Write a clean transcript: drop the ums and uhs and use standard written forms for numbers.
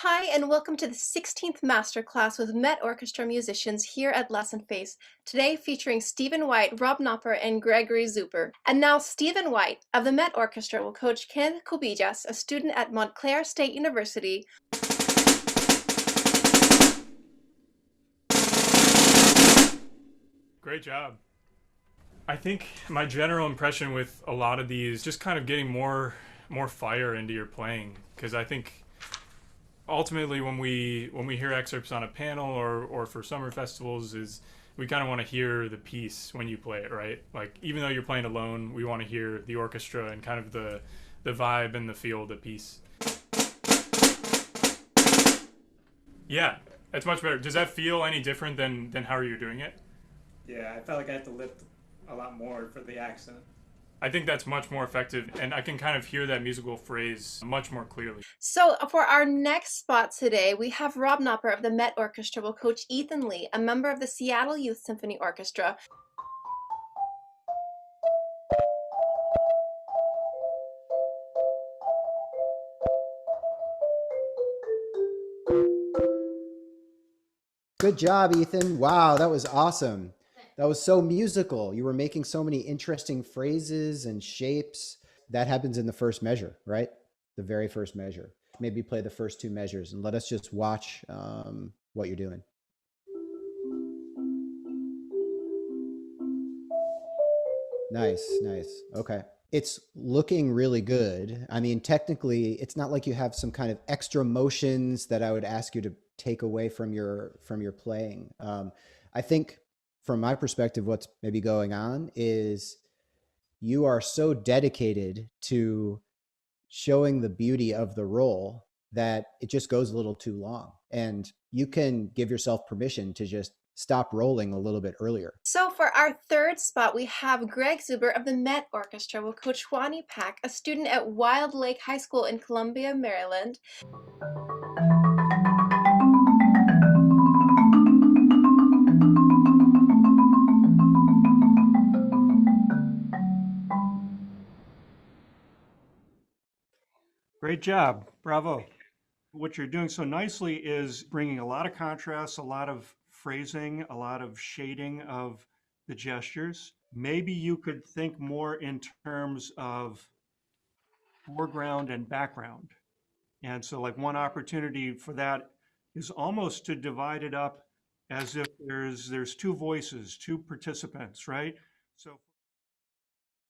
Hi, and welcome to the 16th Masterclass with MET Orchestra Musicians here at Lessonface, today featuring Stephen White, Rob Knopper, and Gregory Zuber. And now Stephen White of the MET Orchestra will coach Kenneth Cubillas, a student at Montclair State University. Great job. I think my general impression with a lot of these, just kind of getting more fire into your playing, because I think ultimately when we hear excerpts on a panel or for summer festivals is we kind of want to hear the piece when you play it, right? Like even though you're playing alone, we want to hear the orchestra and kind of the vibe and the feel of the piece. Yeah, that's much better. Does that feel any different than how you're doing it? Yeah, I felt like I had to lift a lot more for the accent. I think that's much more effective, and I can kind of hear that musical phrase much more clearly. So for our next spot today, we have Rob Knopper of the MET Orchestra will coach Ethan Lee, a member of the Seattle Youth Symphony Orchestra. Good job, Ethan. Wow, that was awesome. That was so musical. You were making so many interesting phrases and shapes. That happens in the first measure, right? The very first measure. Maybe play the first two measures and let us just watch what you're doing. Nice, nice. Okay. It's looking really good. I mean, technically, it's not like you have some kind of extra motions that I would ask you to take away from your playing. I think from my perspective, what's maybe going on is you are so dedicated to showing the beauty of the role that it just goes a little too long. And you can give yourself permission to just stop rolling a little bit earlier. So for our third spot, we have Greg Zuber of the MET Orchestra will coach Juani Pack, a student at Wild Lake High School in Columbia, Maryland. Great job. Bravo. What you're doing so nicely is bringing a lot of contrast, a lot of phrasing, a lot of shading of the gestures. Maybe you could think more in terms of foreground and background. And so like one opportunity for that is almost to divide it up as if there's two voices, two participants, right? So